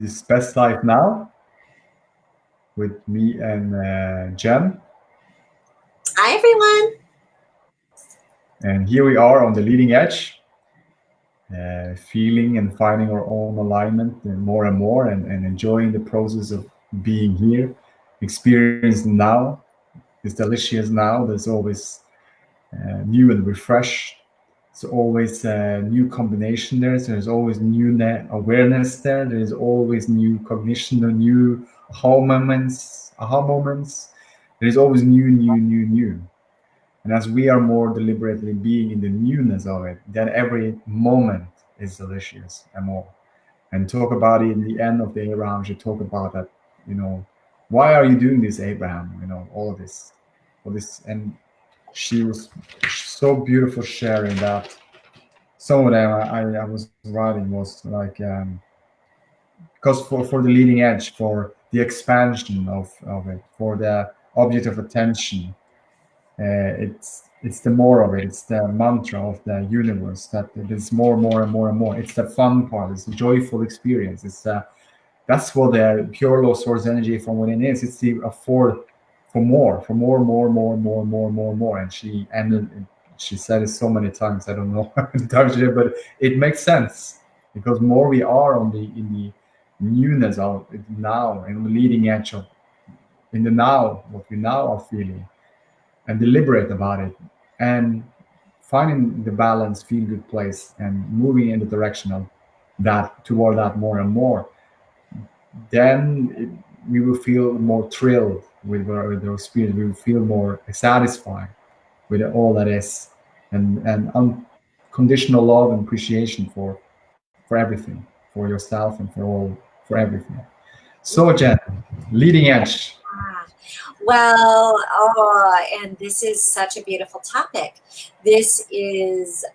is Best Life Now with me and Jen. Hi, everyone. And here we are on the leading edge, feeling and finding our own alignment and more, and enjoying the process of being here, experiencing now. It's delicious now. There's always new and refreshed. There's always a new combination there. So there's always new awareness there. There's always new cognition, new aha moments. There's always new. And as we are more deliberately being in the newness of it, then every moment is delicious and more. And talk about it in the end of the Abraham should talk about that, you know, why are you doing this, Abraham? All this. And she was so beautiful sharing that. Some of them I was writing was like, because for the leading edge, for the expansion of it, for the object of attention, it's the more of it. It's the mantra of the universe that it is more. It's the fun part. It's the joyful experience. That's what the pure law source energy from within is. It's the afford for more. And she ended. She said it so many times. I don't know how many times she did, but it makes sense because more we are in the newness of it now and the leading edge of in the now, what we now are feeling and deliberate about it and finding the balance, feel good place and moving in the direction of that toward that more and more, then we will feel more thrilled with our experience. We will feel more satisfied with all that is and unconditional love and appreciation for everything, for yourself and for everything. So Jen, leading edge. Ah, Well, and this is such a beautiful topic. This is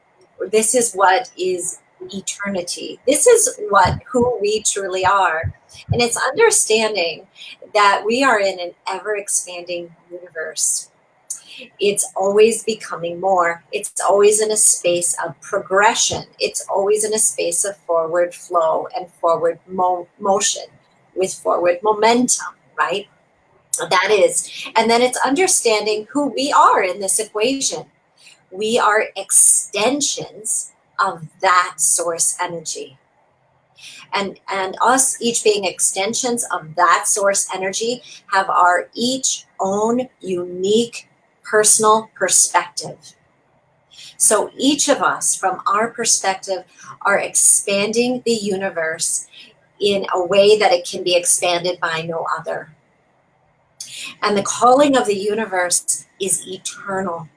this is what is eternity. This is what who we truly are. And it's understanding that we are in an ever expanding universe. It's always becoming more. It's always in a space of progression. It's always in a space of forward flow and forward motion with forward momentum, right? That is. And then it's understanding who we are in this equation. We are extensions of that source energy. And us each being extensions of that source energy have our each own unique personal perspective. So each of us, from our perspective, are expanding the universe in a way that it can be expanded by no other. And the calling of the universe is eternal.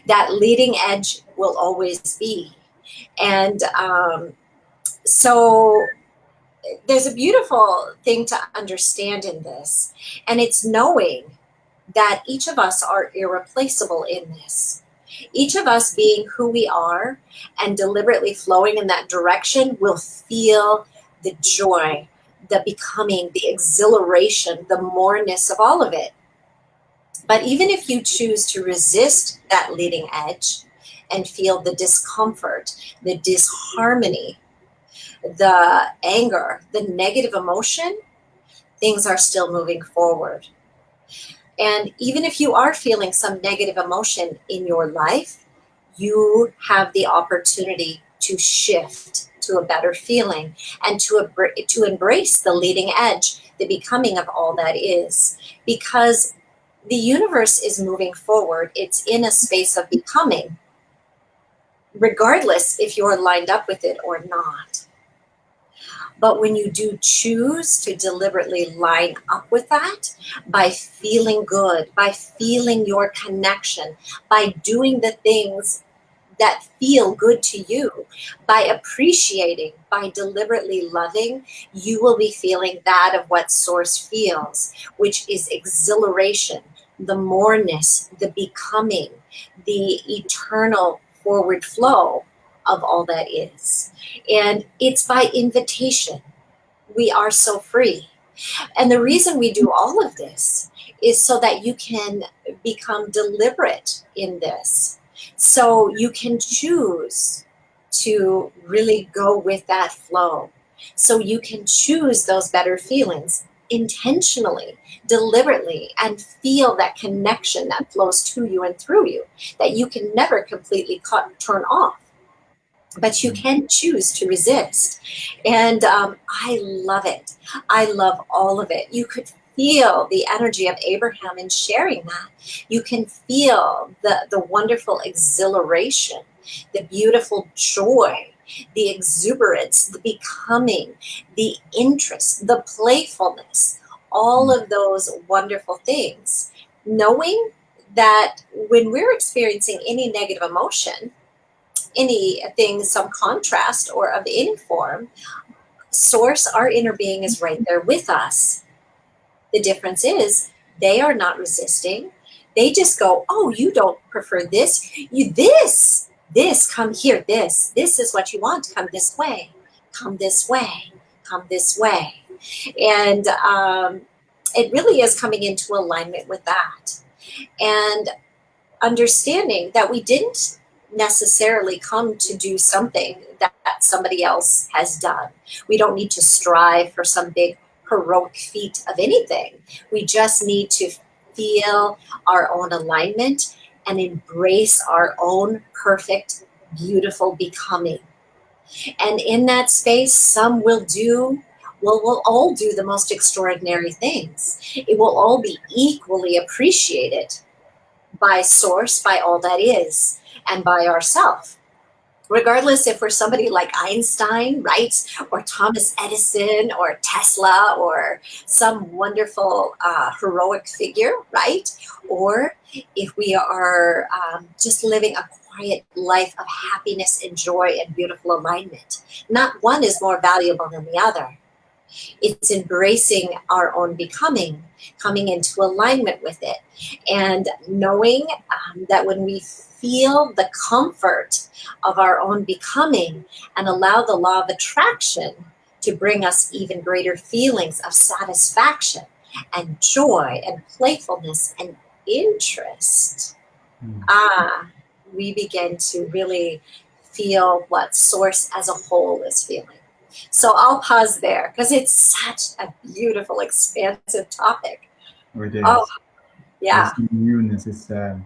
That leading edge will always be. And so there's a beautiful thing to understand in this, and it's knowing that each of us are irreplaceable in this. Each of us being who we are and deliberately flowing in that direction will feel the joy, the becoming, the exhilaration, the moreness of all of it. But even if you choose to resist that leading edge and feel the discomfort, the disharmony, the anger, the negative emotion, things are still moving forward. And even if you are feeling some negative emotion in your life, you have the opportunity to shift to a better feeling and to embrace the leading edge, the becoming of all that is. Because the universe is moving forward, it's in a space of becoming, regardless if you're lined up with it or not. But when you do choose to deliberately line up with that, by feeling good, by feeling your connection, by doing the things that feel good to you, by appreciating, by deliberately loving, you will be feeling that of what Source feels, which is exhilaration, the moreness, the becoming, the eternal forward flow of all that is. And it's by invitation. We are so free. And the reason we do all of this is so that you can become deliberate in this. So you can choose to really go with that flow. so you can choose those better feelings intentionally, deliberately, and feel that connection that flows to you and through you that you can never completely turn off, but you can choose to resist. And I love it. I love all of it. You could feel the energy of Abraham in sharing that. You can feel the wonderful exhilaration, the beautiful joy, the exuberance, the becoming, the interest, the playfulness, all of those wonderful things. Knowing that when we're experiencing any negative emotion, anything, some contrast or of any form, source, our inner being, is right there with us. The difference is they are not resisting. They just go, oh, you don't prefer this. You this, come here, this is what you want. Come this way. Come this way. Come this way. And it really is coming into alignment with that. And understanding that we didn't necessarily come to do something that somebody else has done. We don't need to strive for some big heroic feat of anything. We just need to feel our own alignment and embrace our own perfect, beautiful becoming. And in that space, some will do, well, we'll all do the most extraordinary things. It will all be equally appreciated by source, by all that is, and by ourself. Regardless if we're somebody like Einstein, right, or Thomas Edison, or Tesla, or some wonderful heroic figure, right, or if we are just living a quiet life of happiness and joy and beautiful alignment. Not one is more valuable than the other. It's embracing our own becoming, coming into alignment with it, and knowing that when we feel the comfort of our own becoming and allow the law of attraction to bring us even greater feelings of satisfaction and joy and playfulness and interest, we begin to really feel what Source as a whole is feeling. So I'll pause there because it's such a beautiful, expansive topic. It Oh, is. yeah. This newness is uh,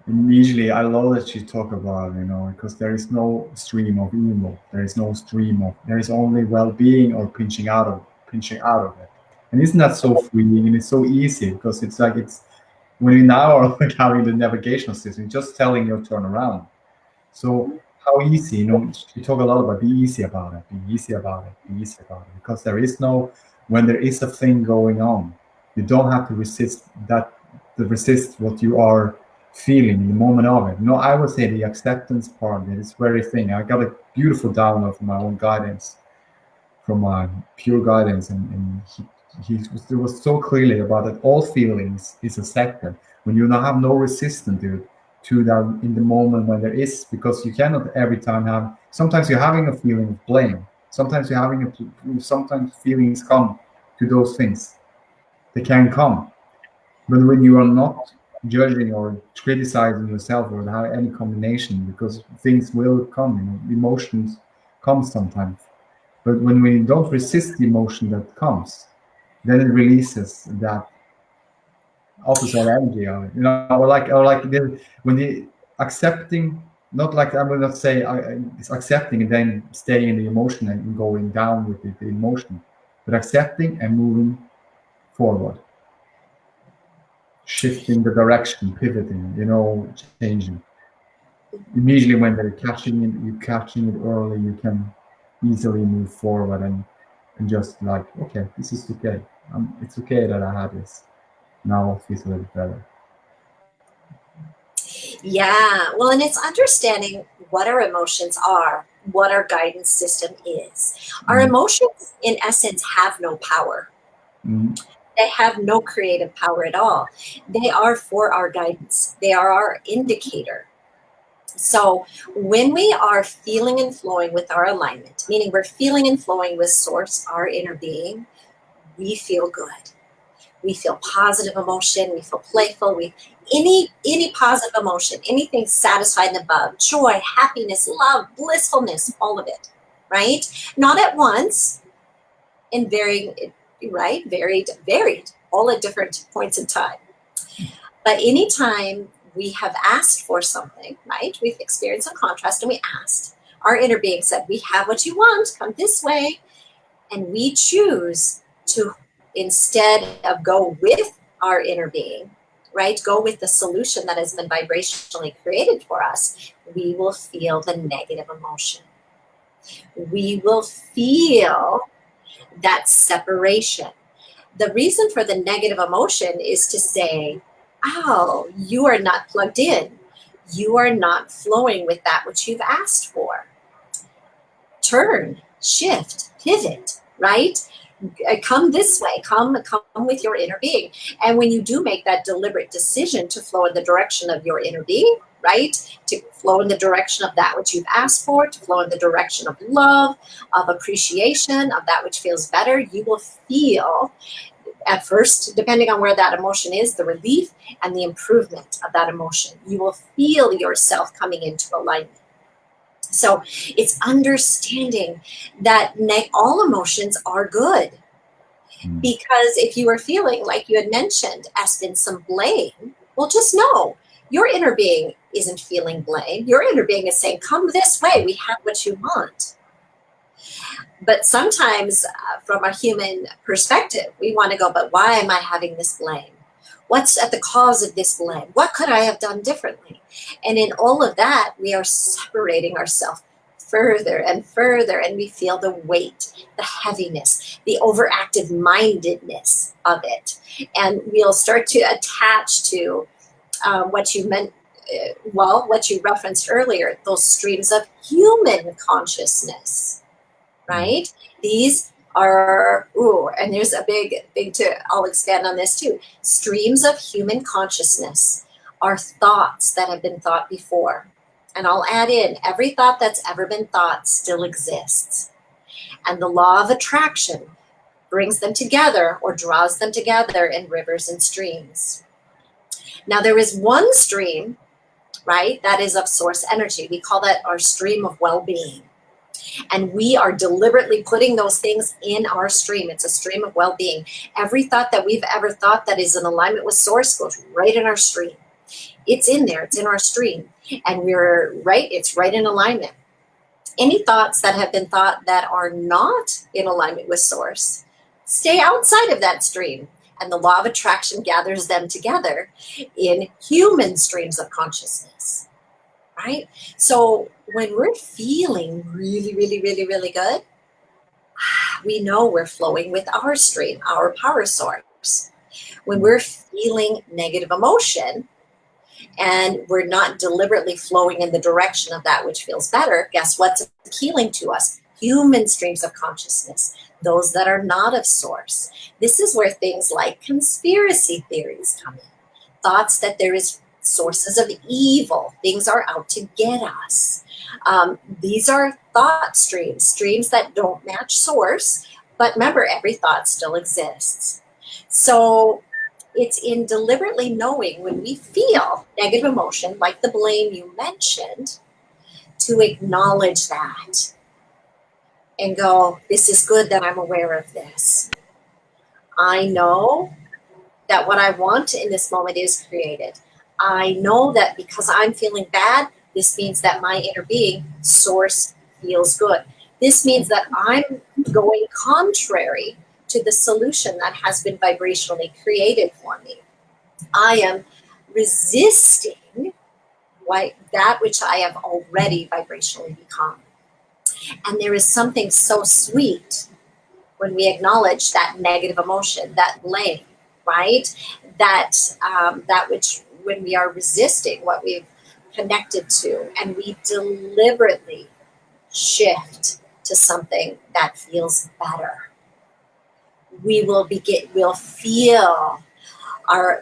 immediately. I love that you talk about, because there is no stream of evil. There is no stream of. There is only well-being or pinching out of it. And isn't that so freeing? And it's so easy because it's like it's when you now are like having the navigational system, it's just telling you to turn around. So how easy, you talk a lot about be easy about it, be easy about it, be easy about it, because there is no, when there is a thing going on, you don't have to resist what you are feeling in the moment of it. I would say the acceptance part of it is very thing. I got a beautiful download from my own guidance, from my pure guidance, and it was so clearly about that all feelings is accepted when you now have no resistance to that in the moment when there is, because you cannot every time have. Sometimes you're having a feeling of blame. Sometimes feelings come to those things. They can come, but when you are not judging or criticizing yourself or have any combination, because things will come, emotions come sometimes. But when we don't resist the emotion that comes, then it releases that opposite energy of it. When the accepting, not like I will not say it's accepting and then staying in the emotion and going down with the emotion, but accepting and moving forward, shifting the direction, pivoting, changing. Immediately when they're catching it early, you can easily move forward and just like, okay, this is okay. It's okay that I had this. Now it feels a little better. Yeah. Well, and it's understanding what our emotions are, what our guidance system is. Our Mm, emotions, in essence, have no power. mm, They have no creative power at all. They are for our guidance, they are our indicator. So when we are feeling and flowing with our alignment, meaning we're feeling and flowing with Source, our inner being, we feel good. We feel positive emotion. We feel playful. We any positive emotion, anything satisfied and above, joy, happiness, love, blissfulness, all of it. right? Not at once, in varying, right? Varied, all at different points in time. But anytime we have asked for something, right? We've experienced some contrast and we asked. Our inner being said, we have what you want, come this way. And we choose to, instead of go with our inner being, right? Go with the solution that has been vibrationally created for us, we will feel the negative emotion. We will feel that separation. The reason for the negative emotion is to say, oh, you are not plugged in. You are not flowing with that which you've asked for. Turn, shift, pivot, right? Come this way, come with your inner being. And when you do make that deliberate decision to flow in the direction of your inner being, right, to flow in the direction of that which you've asked for, to flow in the direction of love, of appreciation, of that which feels better, you will feel at first, depending on where that emotion is, the relief and the improvement of that emotion. You will feel yourself coming into alignment. So it's understanding that all emotions are good. Because if you were feeling, like you had mentioned, Espen, some blame, well, just know your inner being isn't feeling blame. Your inner being is saying, come this way, we have what you want. But sometimes from a human perspective, we want to go, but why am I having this blame? What's at the cause of this blame? What could I have done differently? And in all of that, we are separating ourselves further and further, and we feel the weight, the heaviness, the overactive mindedness of it. And we'll start to attach to what you meant, what you referenced earlier, those streams of human consciousness, right? These are, and there's a big I'll expand on this too. Streams of human consciousness are thoughts that have been thought before. And I'll add in, every thought that's ever been thought still exists. And the law of attraction brings them together or draws them together in rivers and streams. Now, there is one stream, right, that is of source energy. We call that our stream of well-being. And we are deliberately putting those things in our stream. It's a stream of well-being. Every thought that we've ever thought that is in alignment with source goes right in our stream. It's in there. It's in our stream. And it's right in alignment. Any thoughts that have been thought that are not in alignment with source stay outside of that stream. And the law of attraction gathers them together in human streams of consciousness. Right? So when we're feeling really, really, really, really good, we know we're flowing with our stream, our power source. When we're feeling negative emotion and we're not deliberately flowing in the direction of that which feels better, guess what's appealing to us? Human streams of consciousness, those that are not of source. This is where things like conspiracy theories come in. Thoughts that there is sources of evil, things are out to get us. These are thought streams that don't match source, but remember, every thought still exists. So it's in deliberately knowing when we feel negative emotion, like the blame you mentioned, to acknowledge that and go, this is good that I'm aware of this. I know that what I want in this moment is created. I know that because I'm feeling bad, this means that my inner being, source, feels good. This means that I'm going contrary to the solution that has been vibrationally created for me. I am resisting that which I have already vibrationally become. And there is something so sweet when we acknowledge that negative emotion, that blame, right? That which, when we are resisting what we've connected to, and we deliberately shift to something that feels better, we'll feel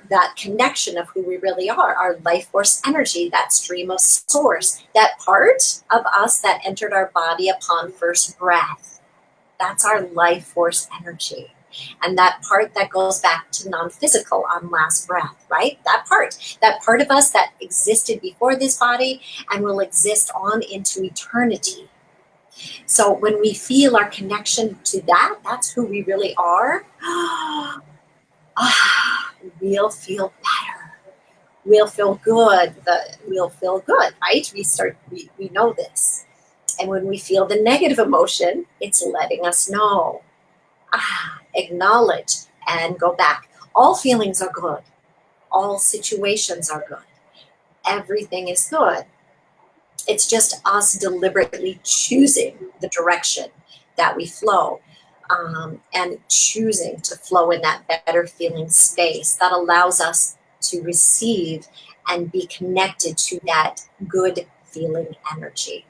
that connection of who we really are, our life force energy, that stream of source, that part of us that entered our body upon first breath. That's our life force energy. And that part that goes back to non-physical on last breath, right? That part of us that existed before this body and will exist on into eternity. So when we feel our connection to that, that's who we really are. We'll feel better. We'll feel good. We'll feel good, right? We know this. And when we feel the negative emotion, it's letting us know. Acknowledge and go back. All feelings are good. All situations are good. Everything is good. It's just us deliberately choosing the direction that we flow, and choosing to flow in that better feeling space that allows us to receive and be connected to that good feeling energy.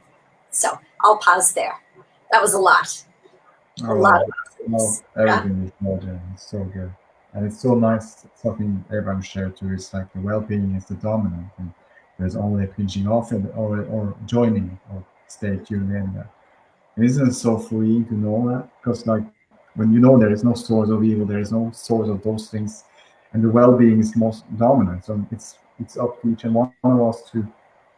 So I'll pause there. That was a lot, a lot Oh, of well, things. Yeah. everything is modern. It's so good. And it's so nice. Something everyone shared too. It's like the well-being is the dominant, and there's only a pinching off it or joining or stay tuned in there. And isn't it so freeing to know that? Because like when you know there is no source of evil, there is no source of those things, and the well-being is most dominant. So it's up to each and one of us to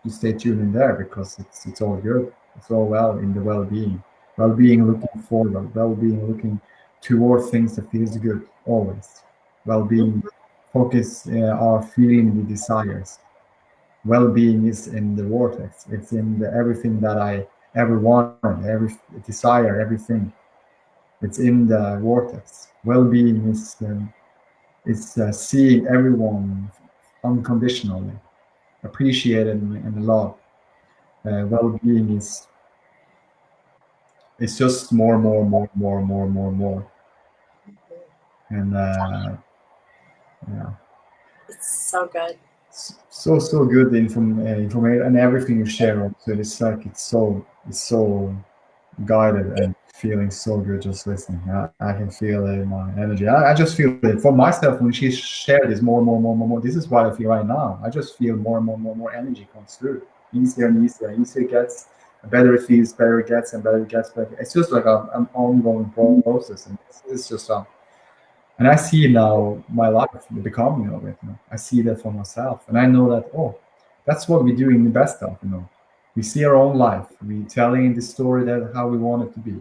stay tuned in there because it's all good. It's all well in the well-being. Well-being looking forward. Well-being looking toward things that feels good always. Well-being focus our feeling the desires. Well-being is in the vortex. It's in the everything that I ever wanted, every desire, everything. It's in the vortex. Well-being is seeing everyone unconditionally, appreciated and loved. Well-being is just more, more, more, more, more, more, more, and yeah, It's so good. so good information and everything you share. Also, it's like it's so guided and feeling so good just listening. I can feel it in my energy. I just feel it for myself when she shared this more, more, more, more, more. This is what I feel right now. I just feel more and more, more, more energy comes through. Easier and easier. Easier it gets, better it feels, better it gets, and better it gets. Better. It's just like an ongoing process, and it's just and I see now my life, the becoming of it. I see that for myself, and I know that that's what we do in the best of. We see our own life. We telling the story that how we want it to be,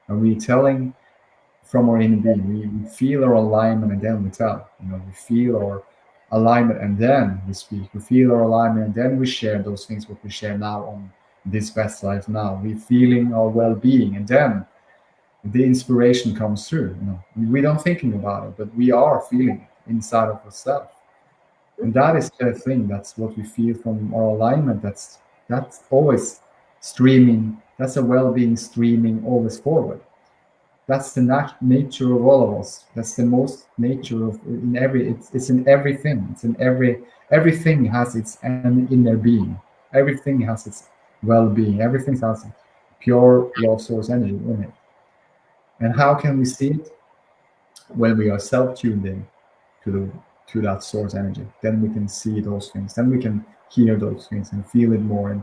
and we telling from our inner being. We feel our alignment, and then we tell. We feel our alignment, and then we speak. We feel our alignment, and then we share those things what we share now on this best life. Now we feeling our well-being, and then the inspiration comes through. We don't thinking about it, but we are feeling it inside of ourselves, and that is the thing. That's what we feel from our alignment. That's always streaming. That's a well-being streaming always forward. That's the nature of all of us. That's the most nature of in every. It's in everything. It's in everything has its inner being. Everything has its well-being. Everything has pure love source energy in it. And how can we see it? When we are self-tuned in to the to that source energy, then we can see those things, then we can hear those things and feel it more, and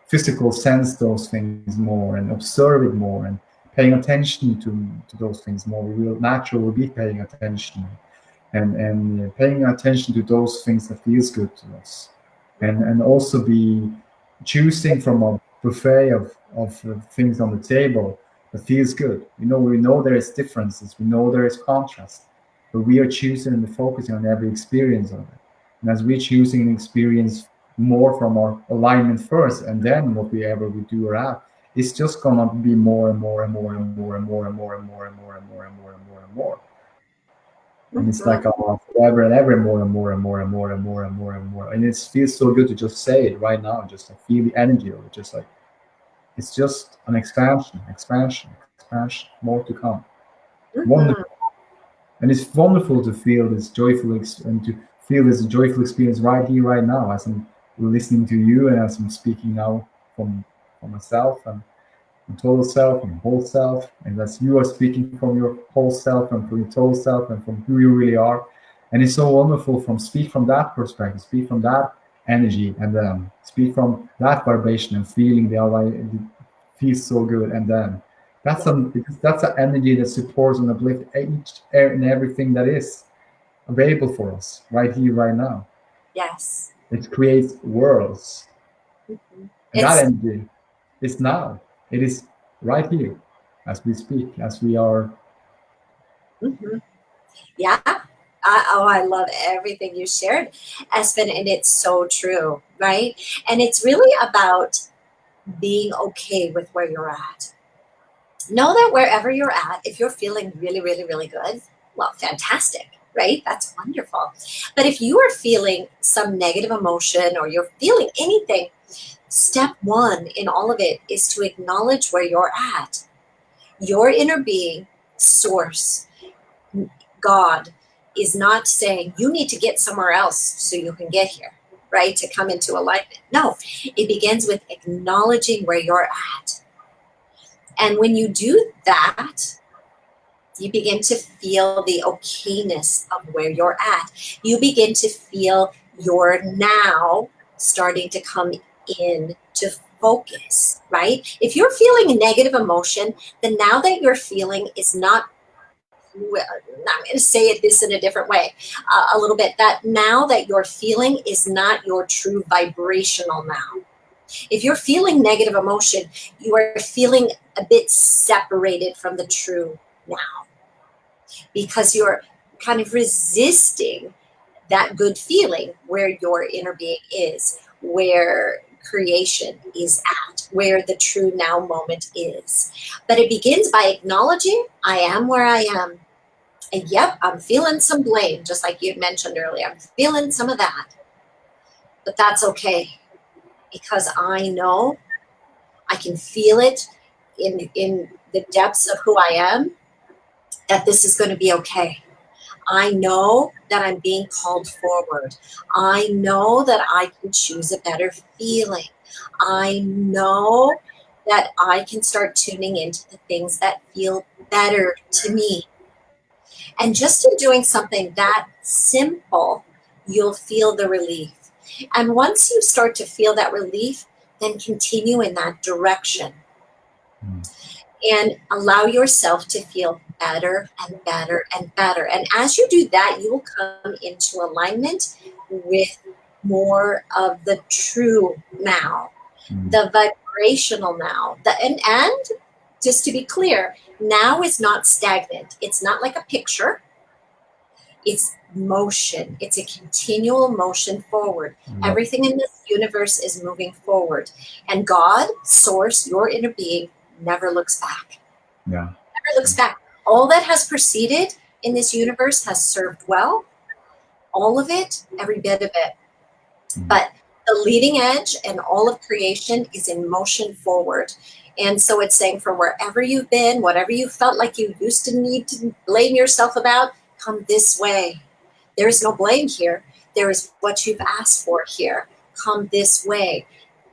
physical sense those things more, and observe it more, and paying attention to those things more. We will naturally be paying attention, and paying attention to those things that feels good to us, and also be choosing from a buffet of things on the table that feels good. We know there is differences, we know there is contrast, but we are choosing and focusing on every experience of it. And as we're choosing an experience more from our alignment first, and then what we ever we do or have, it's just gonna be more and more and more and more and more and more and more and more and more and more and more and more. And it's like forever and ever more and more and more and more and more and more and more and more. And it feels so good to just say it right now, just like feel the energy of it, just like it's just an expansion, expansion, expansion, more to come. Wonderful. And it's wonderful to feel this joyful and to feel this joyful experience right here, right now, as I'm listening to you and as I'm speaking now from myself and total self and whole self, and as you are speaking from your whole self and from your total self and from who you really are. And it's so wonderful from speak from that perspective, speak from that energy, and then speak from that vibration and feeling it feels so good. And then that's an energy that supports and uplifts each and everything that is available for us right here, right now. Yes. It creates worlds, and that It's energy is now. It is right here as we speak, as we are. Hmm. Yeah. I love everything you shared, Espen, and it's so true, right? And it's really about being okay with where you're at. Know that wherever you're at, if you're feeling really, really, really good, well, fantastic, right? That's wonderful. But if you are feeling some negative emotion or you're feeling anything, step one in all of it is to acknowledge where you're at. Your inner being, source, God, is not saying you need to get somewhere else so you can get here, right? To come into alignment. No, it begins with acknowledging where you're at. And when you do that, you begin to feel the okayness of where you're at. You begin to feel your now starting to come in to focus, right? If you're feeling a negative emotion, the now that you're feeling is not, well, I'm going to say it this in a different way, a little bit. That now that you're feeling is not your true vibrational now. If you're feeling negative emotion, you are feeling a bit separated from the true now because you're kind of resisting that good feeling where your inner being is, where creation is at, where the true now moment is. But it begins by acknowledging I am where I am. And yep, I'm feeling some blame, just like you had mentioned earlier. I'm feeling some of that. But that's okay because I know I can feel it in the depths of who I am that this is going to be okay. I know that I'm being called forward. I know that I can choose a better feeling. I know that I can start tuning into the things that feel better to me. And just in doing something that simple, you'll feel the relief. And once you start to feel that relief, then continue in that direction Mm. and allow yourself to feel better and better and better. And as you do that, you will come into alignment with more of the true now, Mm. the vibrational now. And just to be clear, now is not stagnant. It's not like a picture. It's motion. It's a continual motion forward. Love it. Everything in this universe is moving forward. And God, source, your inner being, never looks back. Yeah. Never looks back. All that has proceeded in this universe has served well. All of it, every bit of it. Mm. But the leading edge and all of creation is in motion forward. And so it's saying for wherever you've been, whatever you felt like you used to need to blame yourself about, come this way. There is no blame here. There is what you've asked for here. Come this way.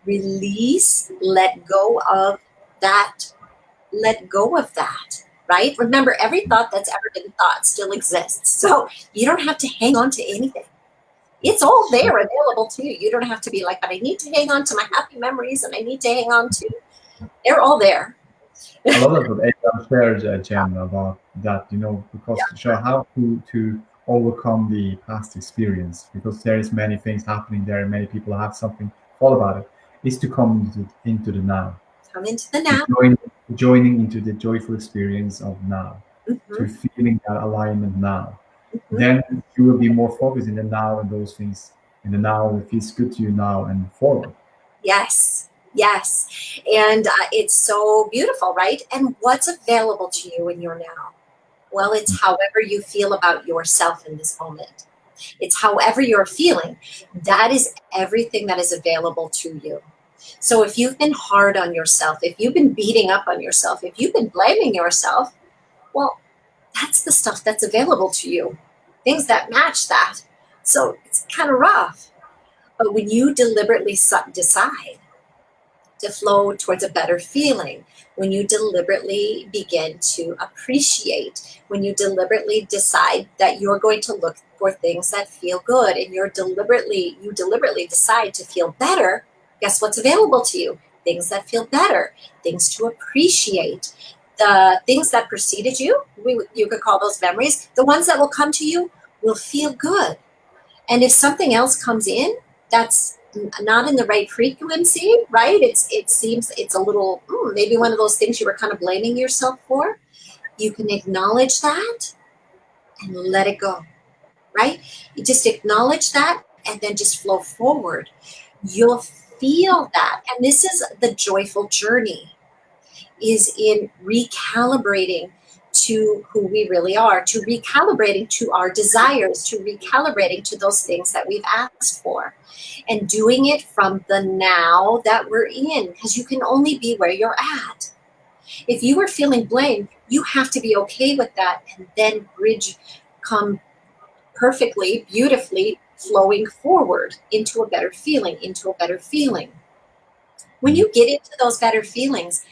Release, let go of that. Let go of that, right? Remember, every thought that's ever been thought still exists. So you don't have to hang on to anything. It's all there available to you. You don't have to be like, but I need to hang on to my happy memories and I need to hang on to. They're all there. I love that what Adam shared, Jen, about that, because to show how to overcome the past experience, because there is many things happening there, many people have something thought about it, is to come into the now, Come into the to now. joining into the joyful experience of now, Mm-hmm, to feeling that alignment now. mm-hmm. Then you will be more focused in the now and those things in the now that feels good to you now and forward. Yes, yes. And it's so beautiful, right? And what's available to you in your now? Well, it's however you feel about yourself in this moment. It's however you're feeling. That is everything that is available to you. So if you've been hard on yourself, if you've been beating up on yourself, if you've been blaming yourself, well, that's the stuff that's available to you. Things that match that. So it's kind of rough. But when you deliberately decide to flow towards a better feeling, when you deliberately begin to appreciate, when you deliberately decide that you're going to look for things that feel good and you deliberately decide to feel better, guess what's available to you? Things that feel better, things to appreciate. The things that preceded you, you could call those memories, the ones that will come to you will feel good. And if something else comes in that's not in the right frequency, right? It seems it's a little maybe one of those things you were kind of blaming yourself for. You can acknowledge that and let it go, right? You just acknowledge that and then just flow forward. You'll feel that. And this is the joyful journey, is in recalibrating to who we really are, to recalibrating to our desires, to recalibrating to those things that we've asked for, and doing it from the now that we're in, because you can only be where you're at. If you are feeling blame, you have to be okay with that and then bridge, come perfectly, beautifully flowing forward into a better feeling, into a better feeling. When you get into those better feelings,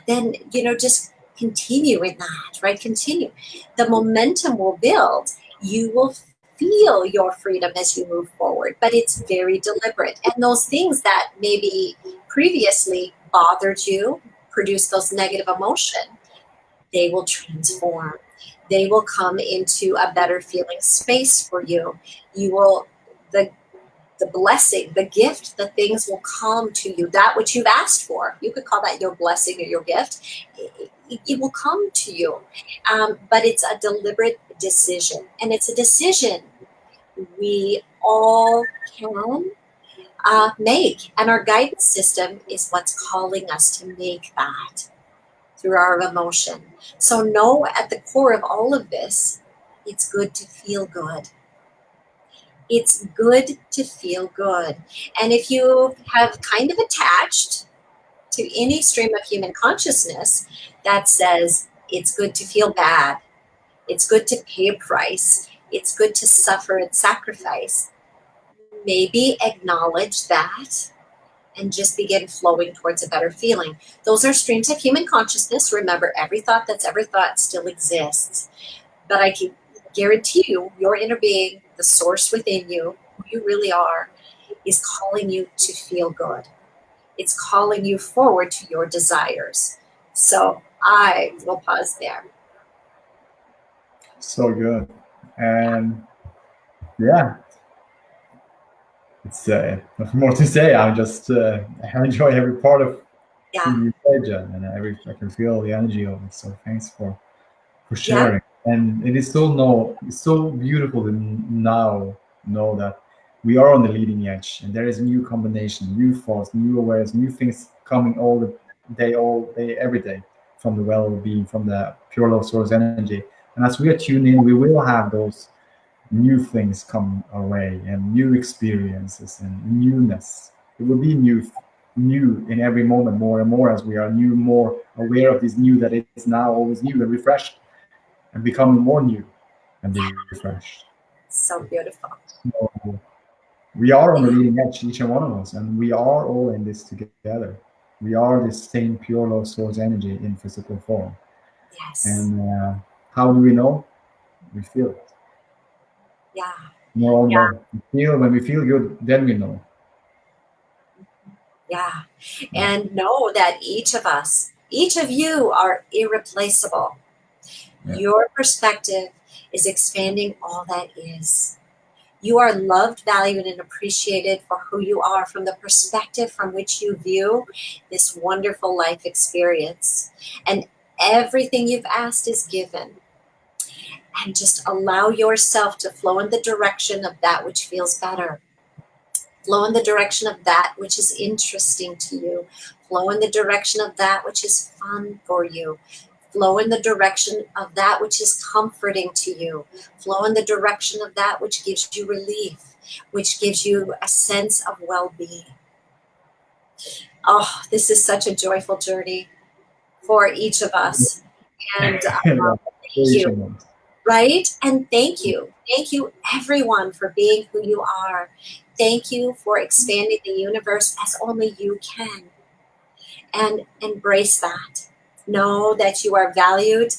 then, just continue in that, right? Continue. The momentum will build. You will feel your freedom as you move forward, but it's very deliberate. And those things that maybe previously bothered you, produced those negative emotion, they will transform. They will come into a better feeling space for you. You will, the blessing, the gift, the things will come to you. That which you've asked for, you could call that your blessing or your gift. It will come to you. But it's a deliberate decision. And it's a decision we all can make. And our guidance system is what's calling us to make that through our emotion. So know at the core of all of this, it's good to feel good. It's good to feel good. And if you have kind of attached to any stream of human consciousness that says it's good to feel bad, it's good to pay a price, it's good to suffer and sacrifice, maybe acknowledge that and just begin flowing towards a better feeling. Those are streams of human consciousness. Remember, every thought that's ever thought still exists. But I can guarantee you, your inner being, the source within you, who you really are, is calling you to feel good. It's calling you forward to your desires. So I will pause there. So good. And yeah, it's nothing more to say. I enjoy every part of Yeah, you say, Jen, and I can feel the energy of it. So thanks for yeah, sharing. And it is it's so beautiful to now know that we are on the leading edge, and there is new combination, new thoughts, new awareness, new things coming all day, every day, from the well-being, from the pure love source energy. And as we are tuned in, we will have those new things come our way, and new experiences and newness. It will be new in every moment, more and more, as we are more aware of this new that is now always new and refreshed and becoming more new and be refreshed. so beautiful. So we are on the Yeah, leading edge, each and one of us, and we are all in this together. We are this same pure love source energy in physical form. yes, And how do we know? We feel it yeah, more and yeah, more. We feel when we feel good, then we know. yeah. Yeah. And know that each of us, each of you are irreplaceable. Yeah. Your perspective is expanding all that is. You are loved, valued, and appreciated for who you are from the perspective from which you view this wonderful life experience. And everything you've asked is given. And just allow yourself to flow in the direction of that which feels better. Flow in the direction of that which is interesting to you. Flow in the direction of that which is fun for you. Flow in the direction of that which is comforting to you. Flow in the direction of that which gives you relief, which gives you a sense of well being. Oh, this is such a joyful journey for each of us. And Yeah. For thank each you, of us. right? And thank you. Thank you, everyone, for being who you are. Thank you for expanding the universe as only you can. And embrace that. Know that you are valued,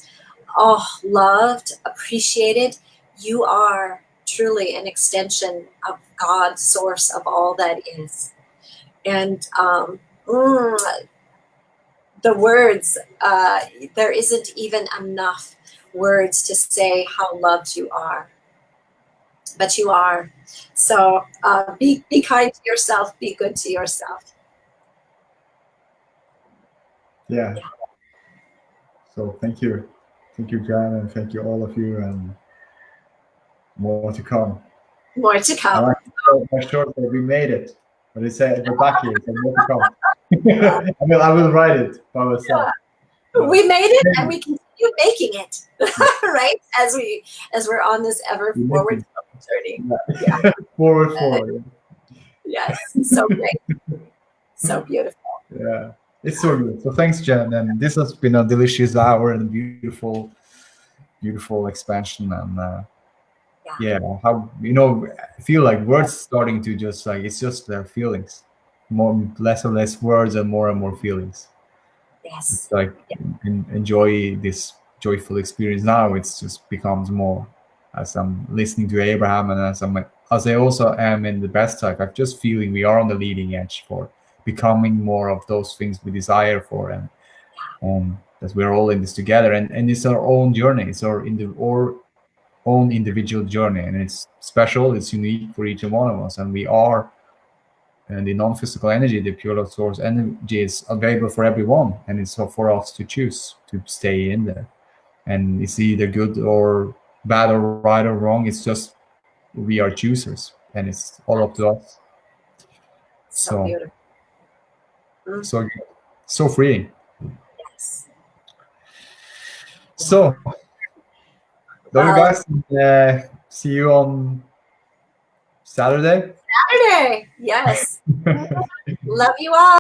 loved, appreciated. You are truly an extension of God, source of all that is. And mm, the words, there isn't even enough words to say how loved you are. but you are. So be kind to yourself. Be good to yourself. Yeah. So thank you, Jan, and thank you all of you, and more to come. More to I come. like to make sure that we made it. But they say we're back here, so more to come. I will write it by myself. We But made it, and maybe we continue making it. Right, as we're on this ever we're forward making journey. Yeah. yeah. forward. Yes. So great. So beautiful. Yeah, it's so good. So thanks, Jen. And this has been a delicious hour and a beautiful, beautiful expansion. And Yeah. yeah, how I feel like words starting to just like it's just their feelings, more less and less words and more feelings. It's Yes. like Yeah. enjoy this joyful experience now. It's just becomes more as I'm listening to Abraham and as I also am in the best life. I'm just feeling we are on the leading edge for becoming more of those things we desire for, and that we're all in this together. And it's our own journey. It's our own individual journey, and it's special. It's unique for each one of us, and we are. And the non-physical energy, the pure love source energy, is available for everyone, and it's for us to choose to stay in there. And it's either good or bad or right or wrong. It's just we are choosers, and it's all up to us. So So beautiful. Mm, so so freeing. yes. Yeah. So love you Well, guys. And, see you on Saturday. Saturday. Yes. Love you all.